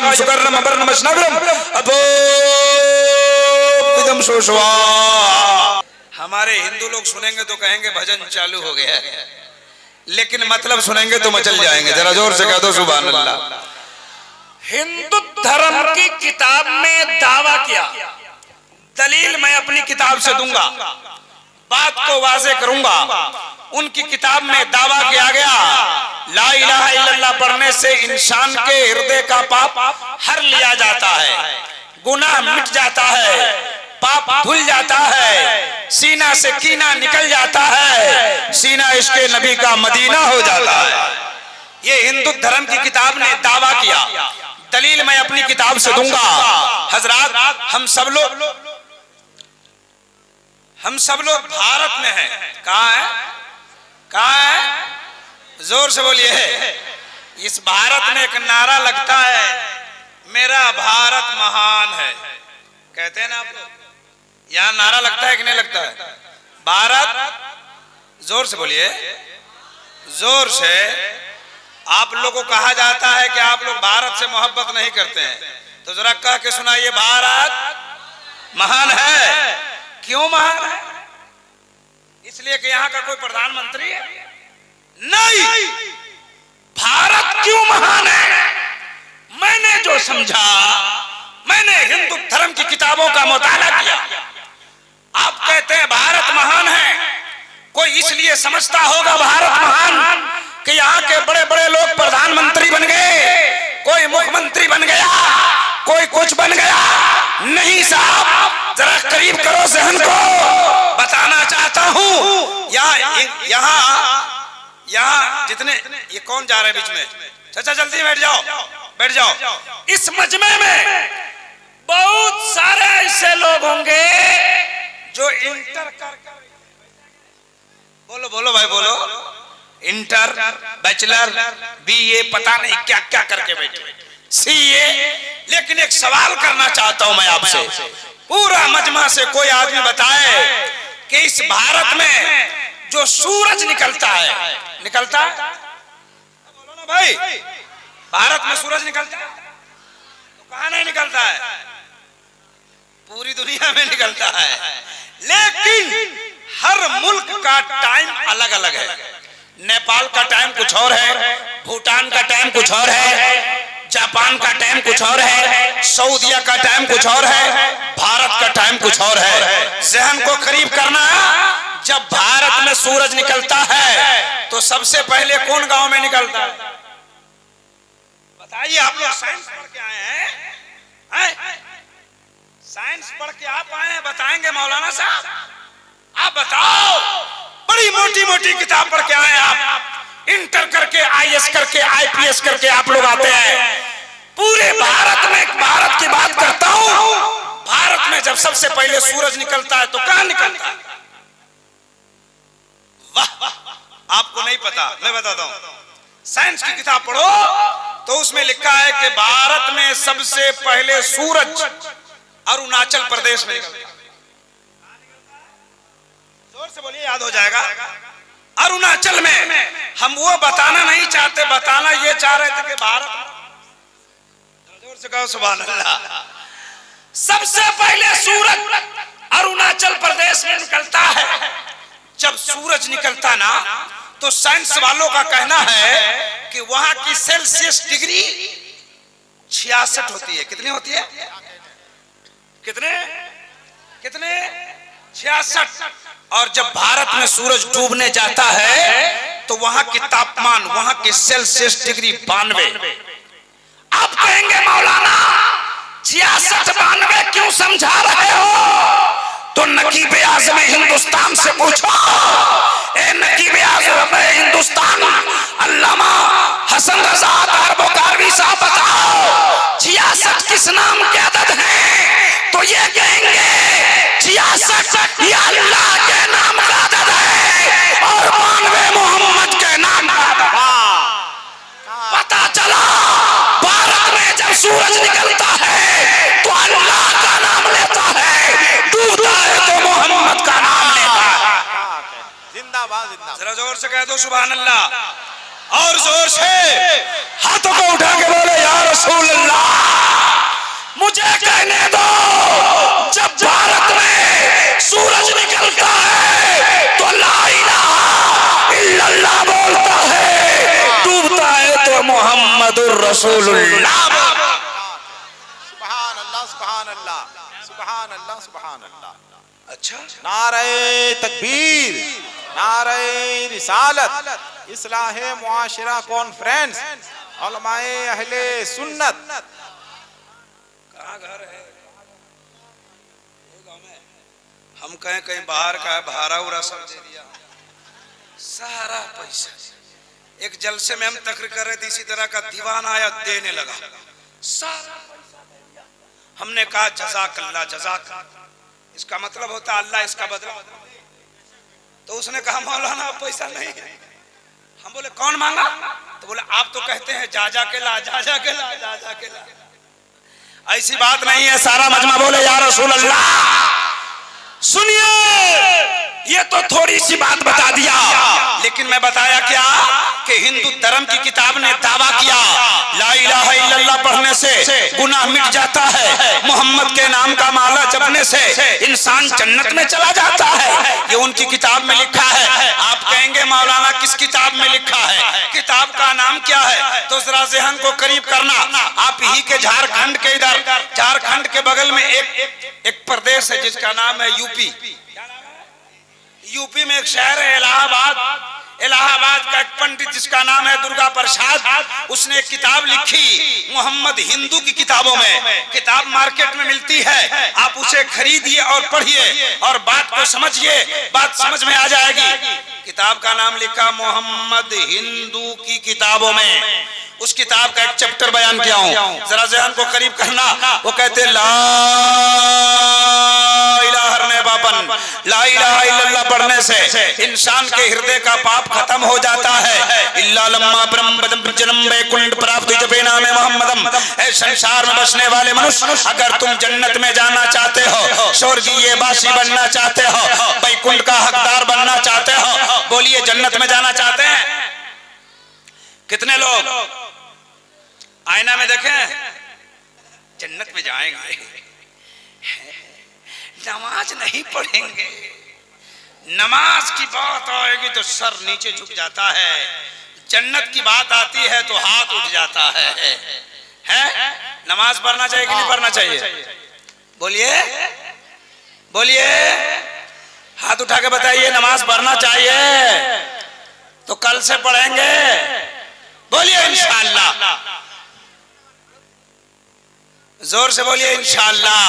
यम सुकर्णम अपर्णमश्नग्रम अथो विदम शोषवा। हमारे हिंदू लोग सुनेंगे तो कहेंगे भजन चालू हो गया है, लेकिन मतलब सुनेंगे तो मचल जाएंगे। जरा जोर से कह दो सुभान अल्लाह। हिंदू धर्म की किताब में दावा किया, दलील मैं अपनी किताब से दूंगा, बात को वाज़े करूंगा। उनकी किताब में दावा किया गया ला इलाहा इल्लल्लाह पढ़ने से इंसान के हृदय का पाप हर लिया जाता है, गुनाह मिट जाता है, पाप धुल जाता है, सीना से कीना निकल जाता है, सीना इसके नबी का मदीना हो जाता है। ये हिंदू धर्म की किताब ने दावा किया, दलील मैं अपनी किताब से दूंगा। हजरात, हम सब लोग भारत में हैं। कहाँ है? कहाँ है? जोर से बोलिए। इस भारत में एक नारा लगता है, मेरा भारत महान है। कहते हैं ना आप लोग, यहाँ नारा लगता है कि नहीं लगता है? भारत, जोर से बोलिए, जोर से। आप लोगों को कहा जाता है कि आप लोग भारत से मोहब्बत नहीं करते हैं, तो जरा कह के सुनाइए, भारत महान है। क्यों महान है? इसलिए कि यहाँ का कोई प्रधानमंत्री है? नहीं। भारत क्यों महान है? मैंने जो समझा, मैंने हिंदू धर्म की किताबों का मुताला किया। आप कहते हैं भारत महान है, कोई इसलिए समझता होगा भारत महान कि यहाँ के बड़े बड़े लोग प्रधानमंत्री बन गए, कोई मुख्यमंत्री बन गया, कोई कुछ बन गया। नहीं साहब, जरा करीब करो जहन को। बताना चाहता हूँ, यहाँ जितने, ये कौन जा रहे हैं बीच में? चाचा जल्दी बैठ जाओ, बैठ जाओ। इस मजमे में बहुत सारे ऐसे लोग होंगे जो इंटर कर, बोलो बोलो भाई बोलो, इंटर, बैचलर, बीए, पता नहीं क्या क्या करके बैठे, सीए। लेकिन एक सवाल करना चाहता हूं मैं आपसे, पूरा मजमा से कोई आदमी बताए कि इस भारत में जो सूरज निकलता है, निकलता है? बोलो ना भाई, भारत में सूरज निकलता है? तो कहां नहीं निकलता है? पूरी दुनिया में निकलता है। लेकिन हर मुल्क का टाइम अलग अलग है। नेपाल का टाइम कुछ और है, भूटान का टाइम कुछ और है, जापान का टाइम कुछ और है, सऊदीया का टाइम कुछ और है, भारत का टाइम कुछ और है। जहन को करीब करना, जब भारत में सूरज निकलता है तो सबसे पहले कौन गांव में निकलता है? बताइए। आप लोग साइंस पढ़ के आए हैं? साइंस पढ़ के आप आए हैं, बताएंगे मौलाना साहब? आप बताओ। बड़ी मोटी मोटी किताब पढ़ के आए हैं आप, इंटर करके, आईएएस करके, आईपीएस करके आप लोग आते हैं। पूरे भारत में, भारत की बात करता हूं, भारत में जब सबसे पहले सूरज निकलता है तो कहां निकलता है? वाह, आपको नहीं पता, मैं बताता हूं। साइंस की किताब पढ़ो तो उसमें लिखा है कि भारत में सबसे पहले सूरज अरुणाचल प्रदेश में निकलता है। जोर से बोलिए, याद हो जाएगा। अरुणाचल में। हम वो बताना नहीं चाहते, बताना ये चाह रहे थे कि भारत, जोर से कहो सुभान अल्लाह। सबसे पहले सूरज अरुणाचल प्रदेश में निकलता है। जब सूरज निकलता ना, तो साइंस वालों का कहना है कि वहां की सेल्सियस डिग्री 66 होती है। कितनी होती है? कितने? 66। और जब भारत में सूरज डूबने जाता है तो वहां की तापमान, वहां की सेल्सियस डिग्री 92। आप कहेंगे मौलाना 66 92 क्यों समझा रहे हो? तो नकीब आज़म हिंदुस्तान से पूछो। ए नकीब आज़म हिंदुस्तान अल्लामा हसन रज़ा तारबुकारवी साहब, बताओ 66 किस नाम के अदद हैं? तो ये कहेंगे 66 ये अल्लाह के नाम का अदद है और 92 मोहम्मद के नाम का अदद। पता चला भारत में जब सूरज निकलता है तो अल्लाह का नाम लेता है, डूबता है तो मोहम्मद का नाम लेता है। जिंदाबाद, जिंदाबाद। जरा जोर से कह दो सुभान अल्लाह, और जोर से हाथों को उठा के बोले या रसूल अल्लाह। मुहम्मदुर रसूलुल्लाह। सुभान अल्लाह, सुभान अल्लाह, सुभान अल्लाह, सुभान अल्लाह। अच्छा, नारे तकबीर, नारे रिसालत, इस्लाहे मुआशिरा कॉन्फ्रेंस, उलमाए अहले सुन्नत। कहाँ घर है? हम कहें कहीं बाहर का है, भाड़ा उड़ा सब दे दिया, सारा पैसा। एक जलसे में हम तकरीर कर रहे थे, इसी तरह का दीवान आया, देने लगा सारा पैसा दे दिया। हमने कहा जज़ाकल्लाह, जज़ाकल्लाह, इसका मतलब होता है अल्लाह इसका बदला। तो उसने कहा मौलाना पैसा नहीं है। हम बोले कौन मांगा? तो बोले आप तो कहते हैं जा जा के ला, जा जा के ला, जा जा के ला। ऐसी बात नहीं है। सारा मजमा बोले या रसूल अल्लाह। सुनिए, ये तो थोड़ी सी बात बता दिया, लेकिन मैं बताया क्या कि हिंदू धर्म की किताब ने दावा किया ला इलाहा इल्लल्लाह पढ़ने से गुनाह मिट जाता है, मोहम्मद के नाम का माला जपने से इंसान जन्नत में चला जाता है। ये उनकी किताब में लिखा है। आप कहेंगे मौलाना किस किताब में लिखा है? किताब का नाम क्या है? तो जरा ज़हन को करीब करना। आप ही के झारखंड के इधर, झारखंड के बगल में एक प्रदेश है जिसका नाम है यूपी। यूपी में एक शहर है इलाहाबाद। इलाहाबाद का एक पंडित जिसका नाम है दुर्गा प्रसाद, उसने एक किताब लिखी मोहम्मद हिंदू की किताबों में। किताब मार्केट में मिलती है, आप उसे खरीदिए और पढ़िए और बात को समझिए, बात समझ में आ जाएगी। किताब का नाम लिखा मोहम्मद हिंदू की किताबों में। उस किताब का एक चैप्टर बयान किया हूं, जरा ज़हन को करीब करना। वो कहते ला इलाहा इल्लल्लाह पढ़ने से इंसान के हृदय का पाप खत्म हो जाता है। इल्ला लम्मा ब्रह्म जन्म वैकुंठ प्राप्त जपे नामे मोहम्मदम। ऐ संसार में बसने वाले मनुष्य, अगर तुम जन्नत में जाना चाहते हो, स्वर्गीय वासी बनना चाहते हो, वैकुंठ का हकदार बनना चाहते हो, बोलिए जन्नत में जाना चाहते हैं? कितने लोग आईना में देखें जन्नत में जाएंगे, नमाज नहीं पढ़ेंगे। नमाज की बात आएगी तो सर नीचे झुक जाता है, जन्नत की बात आती है तो हाथ उठ जाता है। नमाज पढ़ना चाहिए कि नहीं पढ़ना चाहिए? बोलिए बोलिए, हाथ उठा के बताइए। नमाज पढ़ना चाहिए तो कल से पढ़ेंगे, बोलिए इंशाअल्लाह। जोर से बोलिए इंशाअल्लाह।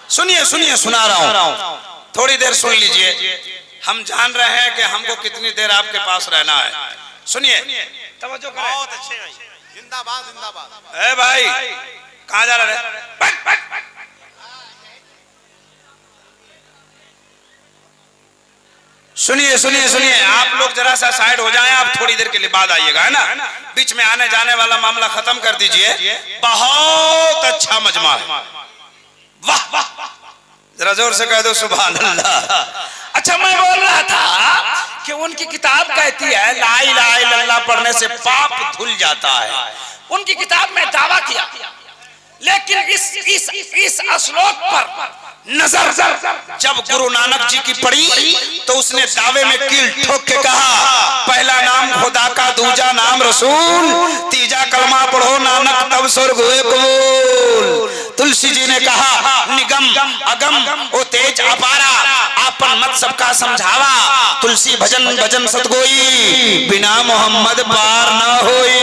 सुनिए सुनिए, सुना रहा हूं, थोड़ी देर सुन लीजिए। हम जान रहे हैं कि हमको कितनी देर आपके पास रहना है। सुनिए, तवज्जो करें। बहुत अच्छे भाई, जिंदाबाद जिंदाबाद। ए भाई, कहां जा रहे हैं? सुनिए सुनिए सुनिए, आप लोग जरा सा साइड हो जाएं, आप थोड़ी देर के लिए बाद आइएगा, है ना? बीच में आने जाने वाला मामला खत्म कर दीजिए। बहुत अच्छा मजमा है, वाह वाह, जरा जोर से कह दो सुभान अल्लाह। अच्छा, मैं बोल रहा था कि उनकी किताब कहती है ला इलाहा इल्लल्लाह पढ़ने से पाप धुल जाता है। उनकी किताब में दावा किया, लेकिन इस श्लोक पर नजर जब गुरु नानक जी की पड़ी तो उसने दावे में कील ठोक के कहा पहला नाम खुदा का, दूजा नाम रसूल, तीजा कलमा पढ़ो नानक तब स्वर्ग हुए कबूल। तुलसी जी ने कहा निगम अगम ओ तेज अपारा, आपन मत सबका समझावा, तुलसी भजन भजन सतगोई, बिना मोहम्मद पार न होई।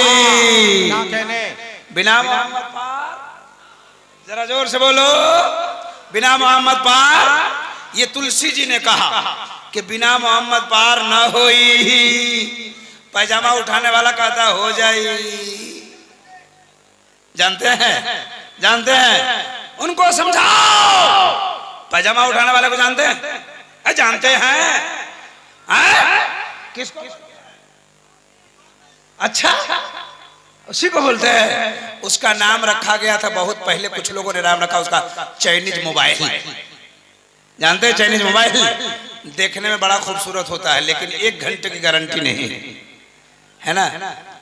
बिना मोहम्मद पार, जरा जोर से बोलो, बिना मोहम्मद पार। ये तुलसी जी ने कहा कि बिना मोहम्मद पार न होई। पैजामा उठाने वाला कहता हो जाई। जानते हैं, जानते हैं, उनको समझाओ। पैजामा उठाने वाले को जानते हैं? जानते हैं? किसको? अच्छा, उसी को बोलते हैं। उसका नाम रखा गया था बहुत पहले, कुछ लोगों ने नाम रखा उसका चाइनीज मोबाइल। जानते हैं चाइनीज मोबाइल? देखने में बड़ा खूबसूरत होता है, लेकिन 1 घंटे की गारंटी नहीं है ना।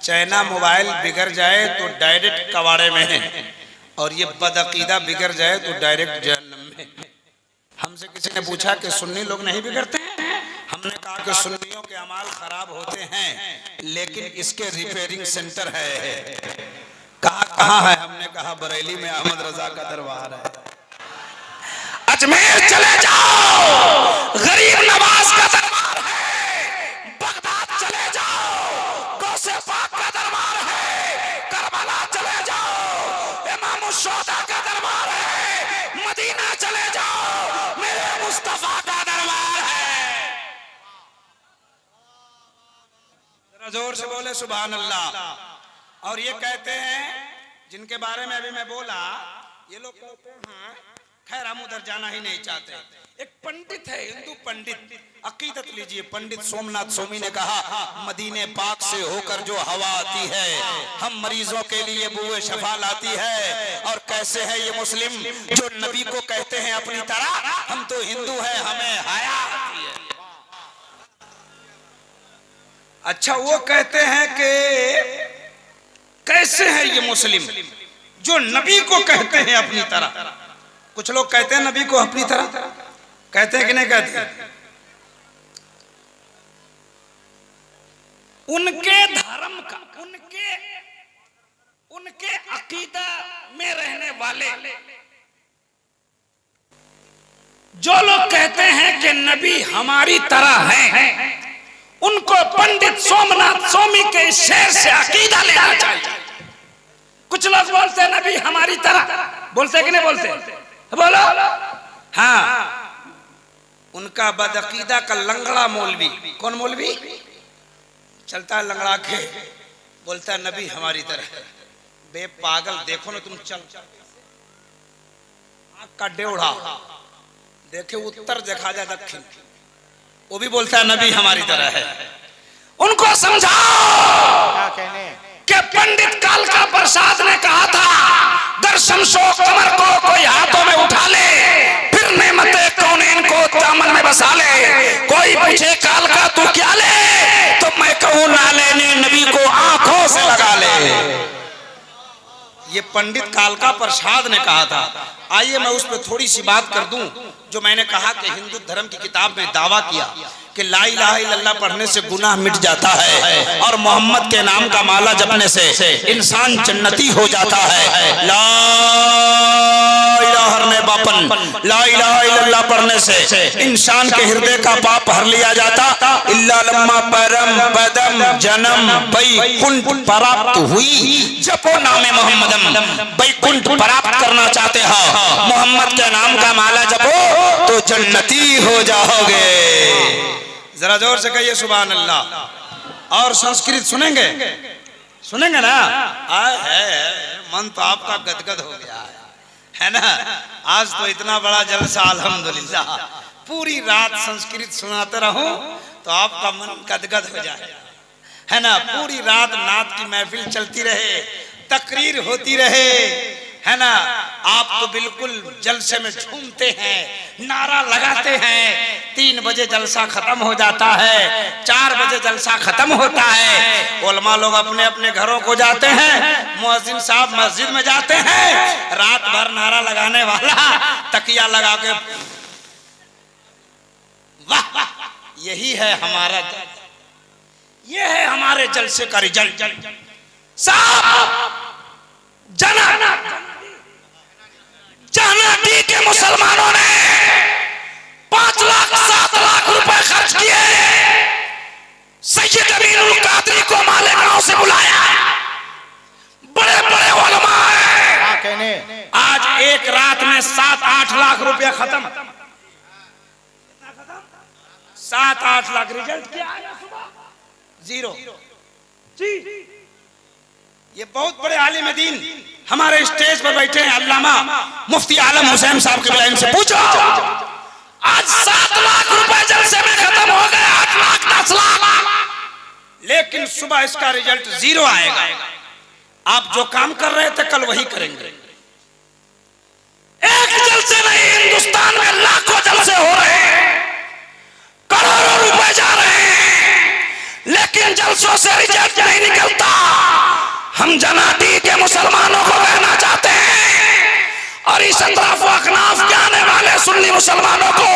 चाइना मोबाइल बिगड़ जाए तो डायरेक्ट कबाड़े में है, और ये बदअकीदा बिगड़ जाए तो डायरेक्ट जहन्नम में। हमसे किसी ने पूछा कि सुन्नी लोग नहीं बिगड़ते हैं? हमने कहा कि सुन्नियों के अमाल खराब होते हैं, लेकिन इसके रिपेयरिंग सेंटर है। कहाँ है? हमने कहा बरेली में अहमद रजा का दरबार है। अजमेर चले जाओ, गरीब नवाज का दरबार है। बगदाद चले जाओ, गौसे पाक का दरबार है। करबला चले जाओ, इमाम शोदा का दरबार है। मदीना चले जाओ, मेरे मुस्तफा का दरबार है। जरा जोर से बोले सुभान अल्लाह। और ये कहते हैं जिनके बारे में अभी मैं बोला, ये लोग कहते हैं, खैर हम उधर जाना ही नहीं चाहते। एक पंडित है, हिंदू पंडित, अकीदत लीजिए। पंडित सोमनाथ स्वामी ने कहा मदीने पाक से होकर जो हवा आती है हम मरीजों के लिए बुए शफा लाती है। और कैसे है ये मुस्लिम जो नबी को कहते हैं अपनी तरह, हम तो हिंदू हैं हमें हया आती है। अच्छा, वो कहते हैं कि कैसे है ये मुस्लिम जो नबी को कहते हैं अपनी तरह। कुछ लोग कहते हैं नबी को अपनी तरह, कहते हैं कि नहीं कहते? उनके धर्म का, उनके अकीदा में रहने वाले जो लोग कहते हैं कि नबी हमारी तरह हैं, उनको पंडित सोमनाथ स्वामी के शेर से अकीदा लेना चाहिए। कुछ लोग बोलते हैं नबी हमारी तरह, बोलते कि नहीं बोलते? बोलो। हाँ, उनका बदअकीदा का लंगड़ा मौलवी, कौन मौलवी चलता है लंगड़ा के, बोलता है नबी हमारी तरह। बे पागल, देखो ना तुम, चल आँख का डेढ़ा देखे उत्तर देखा जाए दक्षिण, वो भी बोलता है नबी हमारी तरह है। उनको समझाओ क्या कहने कि पंडित कालका प्रसाद ने कहा था दर्शन शो कमर को कोई हाथों में उठा ले, फिर नेमते कौनैन को दामन में बसा ले। कोई पूछे कालका तू क्या ले, तो मैं कहूँ ना लेने नबी को आंखों से लगा ले। ये पंडित कालका प्रसाद ने कहा था। आइए मैं उस पर थोड़ी सी बात कर दूं। जो मैंने कहा कि हिंदू धर्म की किताब में दावा किया कि ला इलाहा इल्लल्लाह पढ़ने से गुनाह मिट जाता है और मोहम्मद के नाम का माला जपने से इंसान जन्नती हो जाता है। ला इलाहा ने बापन, ला इलाहा इल्लल्लाह पढ़ने से इंसान के हृदय का पाप हर लिया जाता। इल्ला लम्मा परम पदम जन्म बैकुंठ प्राप्त हुई। जपो नामे मोहम्मदम, बैकुंठ प्राप्त करना चाहते हो, मोहम्मद के नाम का माला जपो तो जन्नती हो जाओगे। जरा जोर से कहिए सुभान अल्लाह। और संस्कृत सुनेंगे, सुनेंगे ना? मन तो आपका गदगद हो गया है ना? आज तो इतना बड़ा जलसा अल्हम्दुलिल्लाह। पूरी रात संस्कृत सुनाते रहूं तो आपका मन गदगद हो जाए, है ना? पूरी रात नात की महफिल चलती रहे, तकरीर होती रहे, है ना? आप तो बिल्कुल जलसे में झूमते हैं, नारा लगाते हैं। 3 बजे जलसा खत्म हो जाता है, 4 बजे जलसा खत्म होता है। उलमा लोग अपने अपने घरों को जाते हैं, मुअज्जिन साहब मस्जिद में जाते हैं। रात भर नारा लगाने वाला तकिया लगा के, वाह वाह, यही है हमारा, ये है हमारे जलसे का रिजल्ट। साहब जनाती के मुसलमानों ने 5 लाख 7 लाख रुपए खर्च किए, सैयद अमीनुल कादरी को मालेगांव से बुलाया। बड़े बड़े उलमा हैं, क्या कहने आज एक रात में 7-8 लाख रुपया खत्म। 7-8 लाख। रिजल्ट क्या आया? सुबह 0 जी। ये बहुत बड़े आलिम दीन हमारे स्टेज पर बैठे हैं, अल्लामा मुफ्ती आलम हुसैन साहब के बयान से पूछो, आज 7 लाख रुपए जलसे में खत्म हो गए, 8 लाख 10 लाख, लेकिन सुबह इसका रिजल्ट 0 आएगा। आप जो काम कर रहे थे कल वही करेंगे। एक जलसे नहीं, हिंदुस्तान में लाखों जलसे हो रहे हैं, करोड़ों रुपए जा रहे हैं, लेकिन जलसों से रिजल्ट नहीं निकलता। हम जनाती के मुसलमानों को कहना चाहते हैं और इस अतराफ अखनाफ के आने वाले सुन्नी मुसलमानों को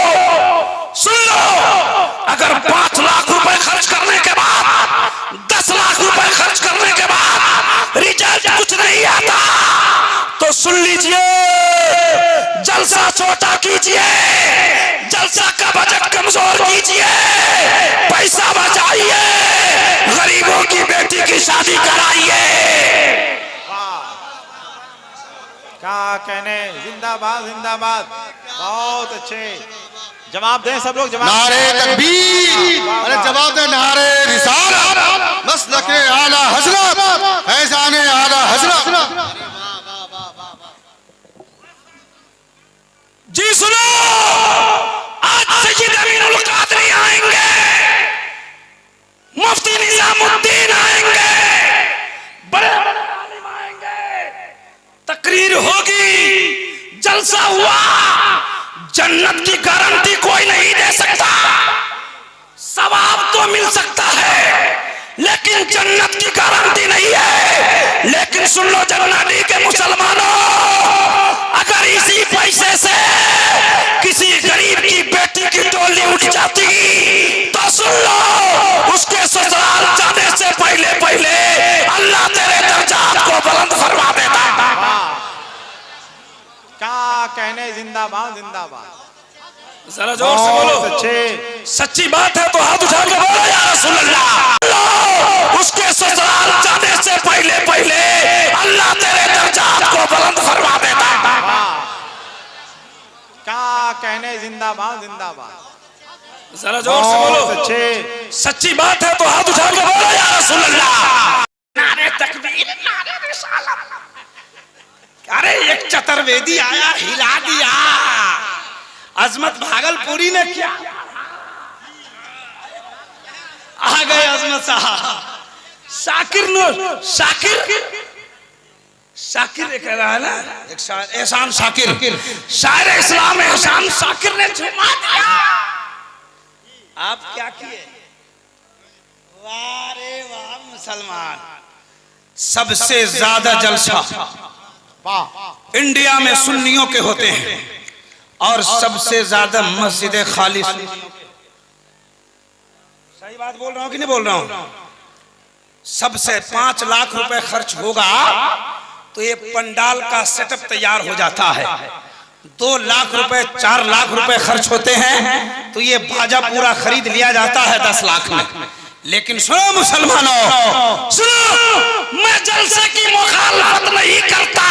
सुन लो, अगर 5 लाख रुपए खर्च करने के बाद 10 लाख रुपए खर्च करने के बाद रिजल्ट कुछ नहीं आता, सुन लीजिए, जलसा छोटा कीजिए, जलसा का बजट कमजोर कीजिए, पैसा बचाइए, गरीबों की बेटी की शादी कराइए। क्या कहने, जिंदाबाद जिंदाबाद, बहुत अच्छे जवाब दें सब लोग। जवाब नारे तकबीर, अरे जवाब दे, नारे रिसालत, मसलक आला हजरत, फैजाने आला हजरत। जी सुनो, आज सैयद अमीनुल कादरी आएंगे, मुफ्ती निजामुद्दीन आएंगे, बड़े बड़े आलिम आएंगे, तकरीर होगी, जलसा हुआ। जन्नत की गारंटी कोई नहीं दे सकता, सवाब तो मिल सकता है लेकिन जन्नत की गारंटी नहीं है। लेकिन सुन लो जन्नती के मुसलमानों, अगर इसी पैसे से किसी गरीब की बेटी की डोली उठ जाती तो सुन लो, उसके ससुराल जाने से पहले पहले अल्लाह तेरे दर्जात को बुलंद फरमा देता। क्या कहने, जिंदाबाद जिंदाबाद, जरा जोर से बोलो। अच्छे, सच्ची बात है तो हाथ उठा के बोलो या रसूल अल्लाह। उसके ससुराल जाने से पहले पहले अल्लाह तेरे दर्जात को बुलंद फरमा देता। क्या कहने, जिंदाबाद जिंदाबाद, जरा जोर से बोलो। अच्छे, सच्ची बात है तो हाथ उठा के बोलो या रसूल अल्लाह। नारे तकबीर, नारे रिसालत। अरे एक चतुर्वेदी आया, हिला दिया। अजमत भागलपुरी ने क्या, आ गए अजमत साहब। शाकिर नो शाकिर कह रहा है ना, एक शायर एहसान शाकिर, शायर इस्लाम एहसान शाकिर ने झुमा दिया। आप क्या किए? वाह रे वाह मुसलमान। सबसे ज्यादा जलसा इंडिया में सुन्नियों के होते हैं और सबसे ज्यादा मस्जिद खाली। सही बात बोल रहा हूं कि नहीं बोल रहा हूं? सबसे 5 लाख रुपए खर्च होगा तो ये पंडाल का सेटअप तैयार हो जाता है। 2 लाख रुपए 4 लाख रुपए खर्च होते हैं तो ये बाजा पूरा खरीद लिया जाता है 10 लाख में। लेकिन सुनो मुसलमानों, सुनो, मैं जलसे की मुखालफत नहीं करता।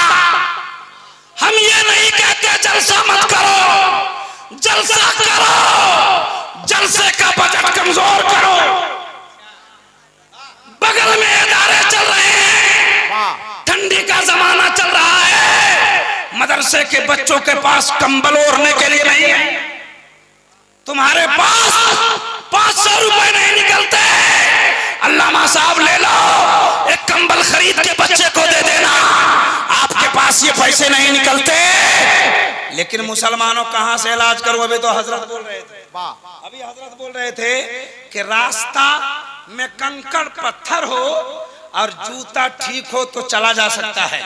हम ये नहीं कहते जलसा मत करो, जलसा करो, जलसे का बजट कमजोर करो। बगल में इदारे चल रहे हैं, ठंडी का जमाना चल रहा है, मदरसे के बच्चों के पास कंबल ओढ़ने के लिए नहीं है। तुम्हारे पास 500 रुपए नहीं निकलते, अल्लामा साहब ले लो, एक कंबल खरीद के बच्चे को दे देना। आपके पास ये पैसे नहीं निकलते, लेकिन मुसलमानों कहां से इलाज करो? अभी तो हजरत बोल रहे थे, अभी हजरत बोल रहे थे कि रास्ता में कंकड़ पत्थर हो और जूता ठीक हो तो चला जा सकता है,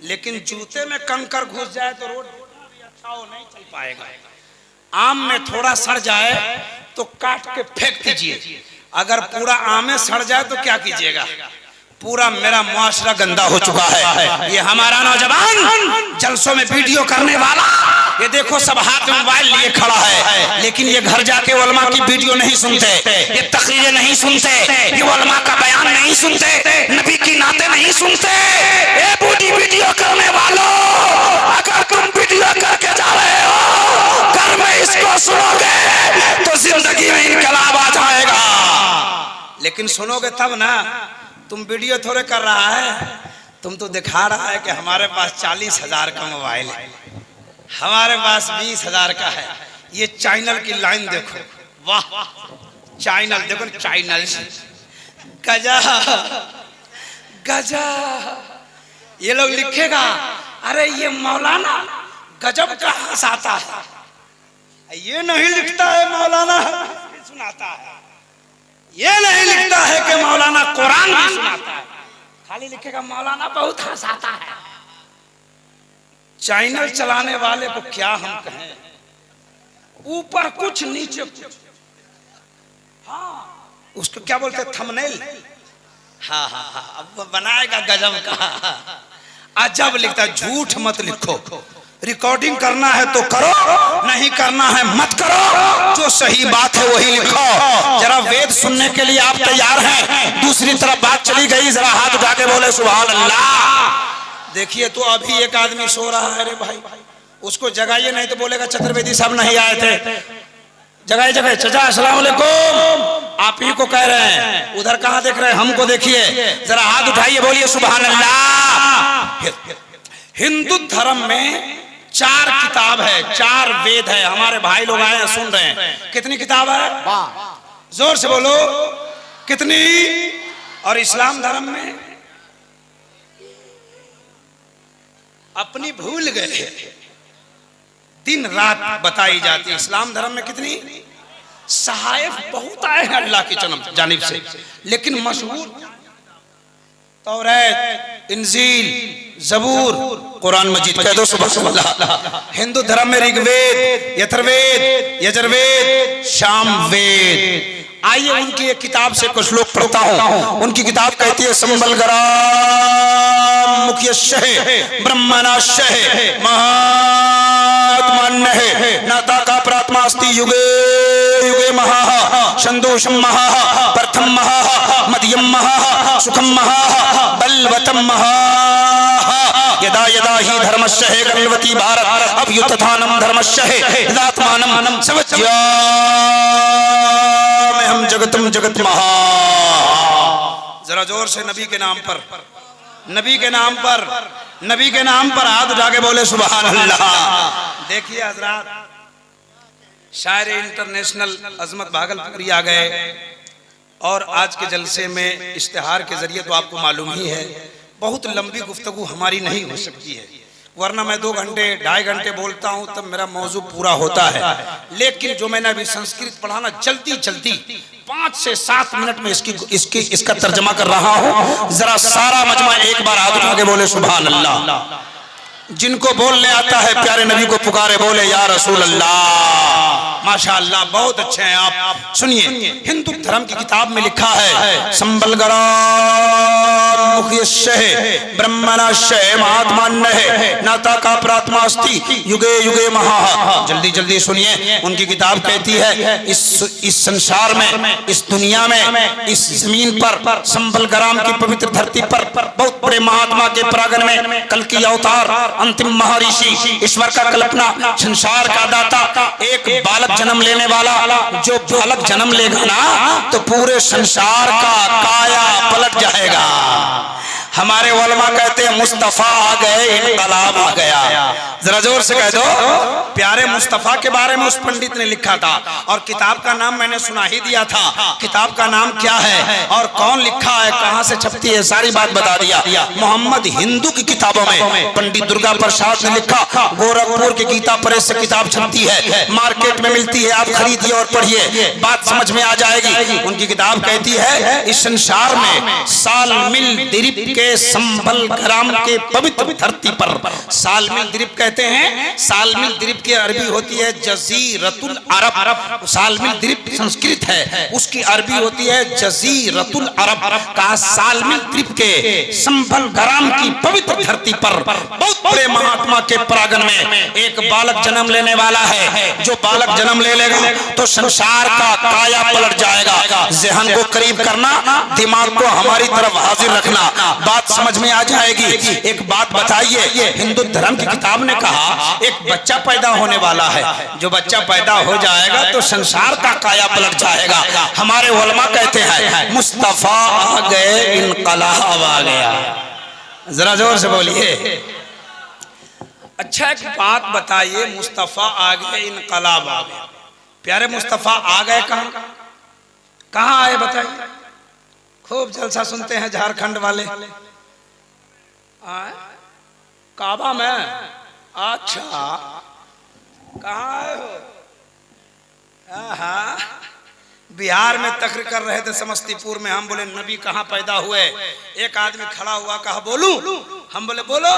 लेकिन जूते में कंकड़ घुस जाए तो रोड भी अच्छा हो नहीं चल पाएगा। आम में थोड़ा सड़ जाए तो काट के फेंक दीजिए, अगर पूरा आम में सड़ जाए तो क्या कीजिएगा? पूरा मेरा मुआशरा गंदा हो चुका है। ये हमारा नौजवान जलसों में वीडियो करने वाला, ये देखो सब हाथ में मोबाइल लिए खड़ा है, लेकिन ये घर जाके उलमा की वीडियो नहीं सुनते, ये तकरीरें नहीं सुनते, ये उलमा का बयान नहीं सुनते, नबी की नाते नहीं सुनते। ये बूढ़ी वीडियो करने वालों, अगर तुम वीडियो करके जा रहे हो, घर में इसको सुनोगे तो जिंदगी में इनकलाब आ जाएगा। लेकिन सुनोगे तब ना। तुम वीडियो थोड़े कर रहा है, तुम तो दिखा रहा है कि हमारे पास 40,000 का मोबाइल है, हमारे पास 20,000 का है। ये चैनल की लाइन देखो, वाह, चैनल देखो, चैनल गजा गजा। ये लोग लिखेगा, अरे ये मौलाना गजब का हंसाता है। ये नहीं लिखता है मौलाना सुनाता है, ये नहीं लिखता है कि मौलाना कुरान भी सुनाता है, खाली लिखेगा मौलाना बहुत हंसाता है। चैनल चलाने वाले को क्या हम कहें, ऊपर कुछ नीचे कुछ। हाँ, उसको क्या बोलते हैं? थंबनेल। हाँ हाँ हाँ, अब बनाएगा गजब का। अजब लिखता है, झूठ मत लिखो। रिकॉर्डिंग करना है तो करो, नहीं करना है मत करो। जो सही बात है वही लिखो। जरा वेद सुनने के लिए आप तैयार हैं? दूसरी तरफ बात चली गई, जरा हाथ उठा के बोले सुभान अल्लाह। देखिए तो अभी एक आदमी सो रहा है, अरे भाई उसको जगाइए, नहीं तो बोलेगा चतुर्वेदी साहब नहीं आए थे। जगाए जगाए, चाचा अस्सलाम वालेकुम, आप ही को कह रहे हैं। उधर कहां देख रहे हैं? हमको देखिए, जरा हाथ उठाइए, बोलिए सुभान अल्लाह। हिंदू धर्म में 4 किताब है, 4 वेद है। हमारे भाई लोग आए हैं, सुन रहे हैं। कितनी किताब है? जोर से बोलो, कितनी? और इस्लाम धर्म में अपनी भूल गए, दिन रात बताई जाती है। इस्लाम धर्म में कितनी? सहायक बहुत आए हैं अल्लाह की जानिब से, लेकिन मशहूर तौरात, इंजील, जबूर, कुरान मजीद कह दो सुभान अल्लाह। हिंदू धर्म में ऋग्वेद, यजुर्वेद, यजुर्वेद, सामवेद। आइए उनकी एक किताब से कुछ लोग पढ़ता हूं। उनकी किताब कहती है संबलग्राम मुख्य ब्रह्मणाशय महात्मान्य नाता का प्रात्मास्ति युगे युगे महा संदोषम महा प्रथम महा मध्यम महा सुखम महा बलवतम महा यदा यदा ही धर्मस्य है गणवती भारत अभ्युत्थानम धर्मस्य है यदात्मानम सवज्यामि हम जगतम जगत महा। जरा जोर से नबी के नाम पर, नबी के नाम पर, नबी के नाम पर हाथ उठा के बोले सुभान अल्लाह। देखिए हजरात, शायर इंटरनेशनल अजमत भागलपुरी आ गए और आज के जलसे में इश्तिहार के जरिए तो आपको मालूम ही है बहुत लंबी गुफ्तगू हमारी नहीं हो सकती है, वरना मैं 2 घंटे 2.5 घंटे बोलता हूं तब मेरा मौजू पूरा होता है। लेकिन जो मैंने अभी संस्कृत पढ़ाना, जल्दी जल्दी 5 से 7 मिनट में इसका तर्जमा कर रहा हूं। जरा सारा मजमा एक बार हाथ उठा के बोले सुभान अल्लाह। जिनको बोलने आता है प्यारे नबी को पुकारे, बोले या रसूल अल्लाह। माशाअल्लाह, बहुत अच्छे हैं आप। सुनिए, हिंदू धर्म की किताब में लिखा है संबलग्राम मुख्य ब्रह्मणाशय महात्मान्य नाता का प्रात्मास्ति युगे युगे महा। जल्दी जल्दी सुनिए, उनकी किताब कहती है इस संसार में, इस दुनिया में, इस जमीन पर, संबलग्राम की पवित्र धरती पर बहुत बड़े महात्मा के परागण में कल की अवतार, अंतिम महर्षि, ईश्वर का कल्पना, संसार का दाता, एक बालक जन्म लेने वाला। जो बालक जन्म लेगा ना तो पूरे संसार का काया पलट जाएगा। हमारे उलमा कहते हैं मुस्तफा आ गए, इनकलाब आ गया। जरा जोर से कह दो, प्यारे मुस्तफा के बारे में उस पंडित ने लिखा था और किताब का नाम मैंने सुना ही दिया था। किताब का नाम क्या है और कौन लिखा है, कहां से छपती है, सारी बात बता दिया। मोहम्मद हिंदू की किताबों में पंडित दुर्गा प्रसाद ने लिखा, गोरखपुर की गीता प्रेस से किताब छपती है, मार्केट में मिलती है, आप खरीदिए और पढ़िए, बात समझ में आ जाएगी। उनकी किताब कहती है इस संसार में सालमिल द्वीप के संबलग्राम के पवित्र धरती पर, सालमिल द्वीप कहते हैं, सालमिल द्वीप की अरबी होती है जजीरतुल अरब। सालमिल द्वीप संस्कृत है, उसकी अरबी होती है जजीरतुल अरब। का सालमिल द्वीप के संबलग्राम की पवित्र धरती पर बहुत बड़े महात्मा के परागण में एक बालक जन्म लेने वाला है। जो बालक जन्म ले लेगा तो संसार का काया पलट जाएगा। ज़हन को करीब करना, दिमाग को हमारी तरफ हाजिर रखना, बात समझ में आ जाएगी। एक बात बताइए, हिंदू धर्म की किताब ने कहा एक बच्चा पैदा होने वाला है, जो बच्चा पैदा हो जाएगा तो संसार का काया पलट जाएगा। हमारे उलमा कहते हैं मुस्तफा आ गए, इनकलाब आ गया। जरा जोर से बोलिए। अच्छा एक बात बताइए, मुस्तफा आ गए, इनकलाब आ गया, प्यारे मुस्तफा आ गए कहां कहां आए बताइए। खूब जलसा सुनते हैं झारखंड वाले, काबा में। अच्छा कहाँ आए हो? बिहार में तकरीर कर रहे थे समस्तीपुर में, हम बोले नबी कहाँ पैदा हुए। एक आदमी खड़ा हुआ, कहा बोलूं? हम बोले बोलो,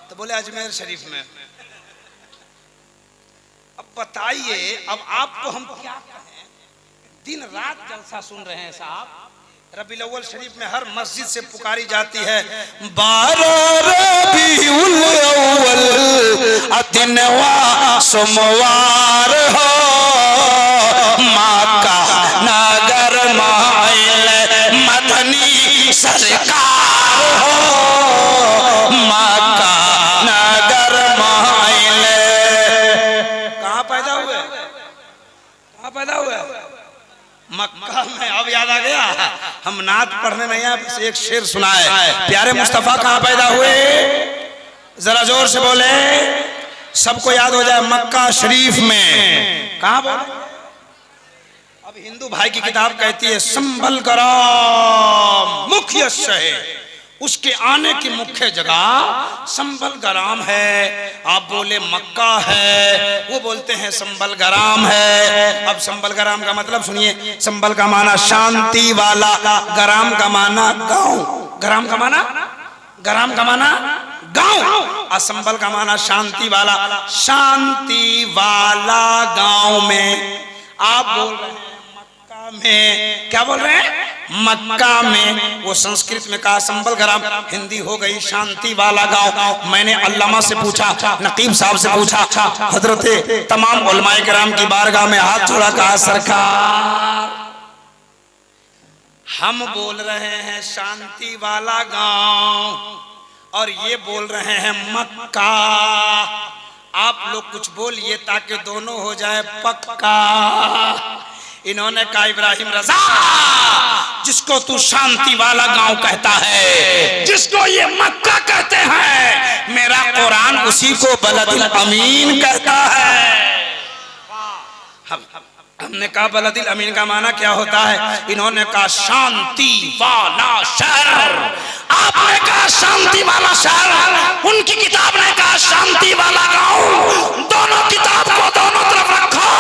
तो बोले अजमेर शरीफ में। अब बताइए, अब आपको हम क्या कहें? दिन रात जलसा सुन रहे हैं साहब, रबीउल अव्वल शरीफ में हर मस्जिद से पुकारी जाती है 12 रबीउल अव्वल दिनवा सोमवार हो मक्का नगर माइल मदनी सरकार हो मक्का नगर माइल। कहाँ पैदा हुए? कहाँ पैदा हुए? मक्का में। अब याद आ गया, हम नात पढ़ने नहीं आए, बस एक शेर सुनाए। प्यारे मुस्तफा कहाँ पैदा हुए? जरा जोर से बोले, सबको याद हो जाए। मक्का शरीफ में। कहाँ बोले? अब हिंदू भाई की किताब कहती है संभल ग्राम मुख्य शहर, उसके आने की मुख्य जगह संभल ग्राम है। आप बोले मक्का है, वो बोलते हैं संभल ग्राम है। अब संभल ग्राम का मतलब सुनिए, संभल का माना शांति वाला, ग्राम का माना गांव, ग्राम का माना, ग्राम का माना गांव, असंभल का माना शांति वाला, शांति वाला गांव में। आप बोल रहे हैं मक्का में, क्या बोल रहे हैं? मक्का में। वो संस्कृत में कहा संभल ग्राम, हिंदी हो गई शांति वाला गांव। मैंने अल्लामा से पूछा, नकीब साहब से पूछा, हजरत तमाम उलमाए किराम की बारगाह में हाथ जोड़ा, कहा सरकार हम बोल रहे हैं शांति वाला गांव और ये बोल रहे हैं मक्का। आप लोग कुछ बोलिए ताकि दोनों हो जाए पक्का। इन्होंने कहा इब्राहिम रजा, जिसको तू शांति वाला गांव कहता है, जिसको ये मक्का कहते हैं, मेरा कुरान उसी को बलदिल अमीन कहता है। हमने कहा बलदिल अमीन का माना क्या होता है? इन्होंने कहा शांति वाला शहर। आपने कहा शांति वाला शहर, उनकी किताब ने कहा शांति वाला गांव। दोनों किताब को दोनों तरफ रखो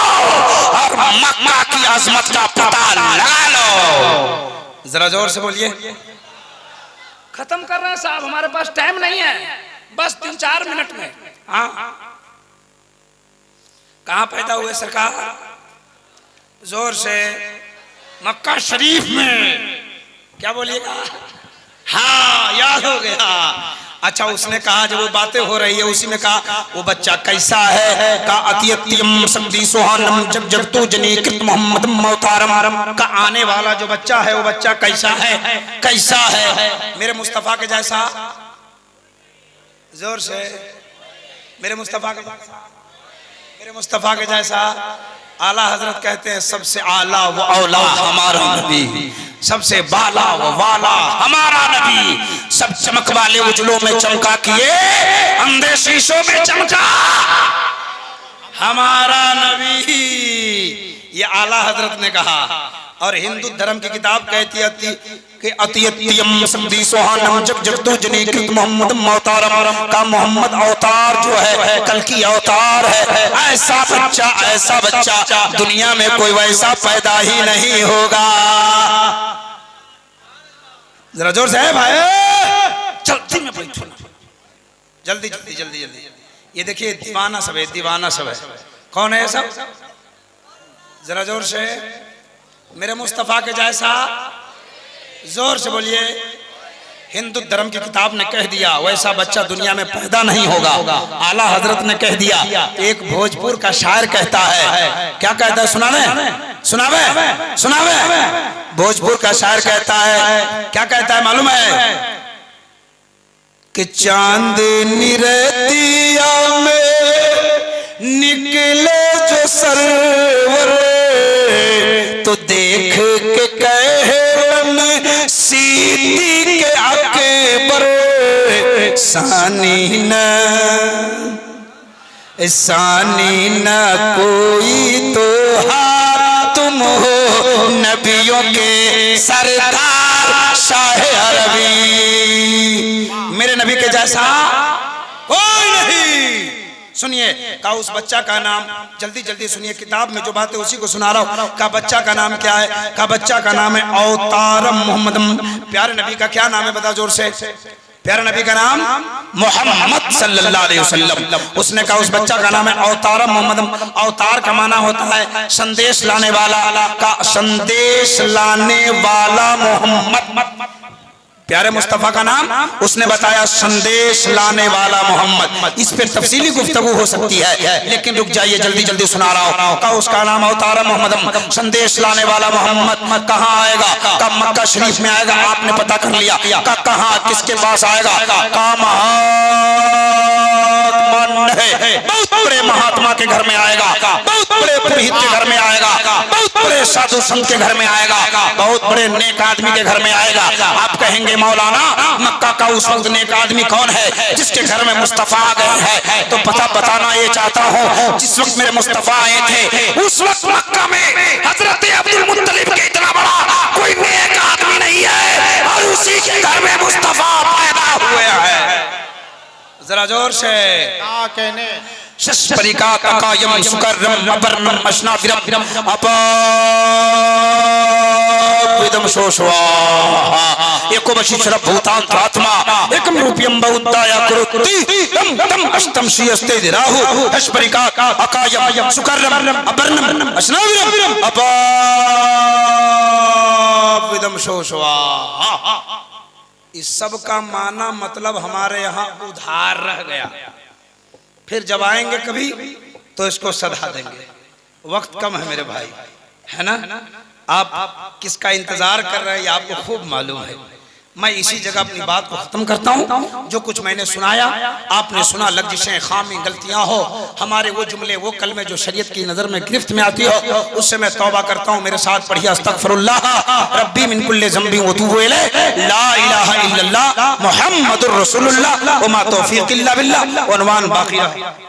और मक्का की अजमत का पता लगा लो। जरा जोर से बोलिए। खत्म कर रहे हैं साहब, हमारे पास टाइम नहीं है, बस 3-4 मिनट में। हाँ, कहाँ पैदा हुए सरकार? जोर से। मक्का शरीफ में। क्या बोलिएगा? हाँ, याद हो गया। अच्छा, उसने कहा जब वो बातें हो रही है उसी में कहा वो बच्चा कैसा है? का अतियम सब्दी सुहानम जब जब तू जनीकृत मोहम्मद मौतारम, का आने वाला जो बच्चा है वो बच्चा कैसा है? कैसा है? मेरे मुस्तफा के जैसा। जोर से। मेरे मुस्तफा के जैसा, मेरे मुस्तफा के जैसा। आला हजरत कहते हैं सबसे आला वो औला हमारा नबी, सबसे बाला वो वाला हमारा नबी। सब चमक वाले उजलों में चमका किए, अंधे शीशों में चमका हमारा नबी। ये आला हजरत ने कहा। और हिंदू धर्म की किताब कहती है कि अतियम सब्दी सुहानम जब जब तू जनीकृत मोहम्मद मौतारम, का मोहम्मद अवतार जो है कल की अवतार है। ऐसा बच्चा दुनिया में कोई वैसा पैदा ही नहीं होगा। जरा जोर से है भाई, जल्दी में बैठो ना, जल्दी जल्दी जल्दी जल्दी। ये देखिए दीवाना सब है, दीवाना सब है। कौन है सब? जरा जोर से। मेरे मुस्तफा के जैसा। जोर से बोलिए। हिंदू धर्म की किताब ने कह दिया वैसा बच्चा दुनिया में पैदा नहीं होगा। आला हजरत ने कह दिया। एक भोजपुर का शायर कहता है, क्या कहता है? सुनावे सुनावे सुनावे। भोजपुर का शायर कहता है, क्या कहता है मालूम है? कि चांदनी रतिया में निकले जो सरवर, तो देख के कहन सीधी के अकबर, सानी न कोई तो हाथ तुम हो नबियों के सरदार शाह अरबी। मेरे नबी के जैसा कोई नहीं। सुनिए, का उस बच्चा का नाम, जल्दी जल्दी सुनिए, किताब में जो बात है उसी को सुना रहा हूँ। का बच्चा का नाम क्या है? का बच्चा का नाम है अवतारम मोहम्मद। प्यारे नबी का क्या नाम है? बता जोर से। प्यारे नबी का नाम मोहम्मद सल्लल्लाहु अलैहि वसल्लम। उसने कहा उस बच्चा का नाम है अवतार मोहम्मद। अवतार का माना होता है संदेश लाने वाला, का संदेश लाने वाला मोहम्मद। प्यारे मुस्तफा का नाम उसने बताया संदेश लाने वाला मोहम्मद। इस पे तफसीली गुफ्तगू हो सकती है, लेकिन रुक जाइए, जल्दी जल्दी सुना रहा हूँ। का उसका नाम अवतार मोहम्मद, संदेश लाने वाला मोहम्मद। कहाँ आएगा? का मक्का शरीफ में आएगा, आपने पता कर लिया। का कहाँ, किसके पास आएगा? का बहुत बड़े महात्मा के घर में आएगा, बहुत बड़े पुरोहित के घर में आएगा, बहुत बड़े साधु संत के घर में आएगा, बहुत बड़े नेक आदमी के घर में आएगा। आप कहेंगे मौलाना मक्का का उस वक्त नेक आदमी कौन है जिसके घर में मुस्तफा आ गए हैं? तो पता बताना ये चाहता हूँ, जिस वक्त मेरे मुस्तफा आए थे उस वक्त मक्का में हजरत अब्दुल मुत्तलिब के इतना बड़ा कोई नेक आदमी नहीं है, और उसी के घर में मुस्तफा पैदा हुए हैं। जरा जोर से क्या कहने इस सब का माना मतलब हमारे यहाँ उधार रह गया। फिर जब आएंगे कभी तो इसको सधा देंगे। वक्त कम है मेरे भाई, है ना? आप किसका इंतजार कर रहे हैं ये आपको खूब मालूम है। मैं इसी जगह अपनी बात को खत्म करता हूँ। जो कुछ मैंने सुनाया आपने सुना, लफ्ज़ें खामी गलतियां हो, हमारे वो जुमले वो कलमे जो शरीयत की नजर में गिरफ्त में आती हो, उससे मैं तौबा करता हूँ। मेरे साथ पढ़िए अस्तगफिरुल्लाह रब्बी मिन कुल्लि ज़ंबि व अतूबु इलैह, ला इलाहा इल्लल्लाह मुहम्मदुर रसूलुल्लाह व मा तौफीक़ इल्ला बिल्लाह। उन्वान बाकी रहा।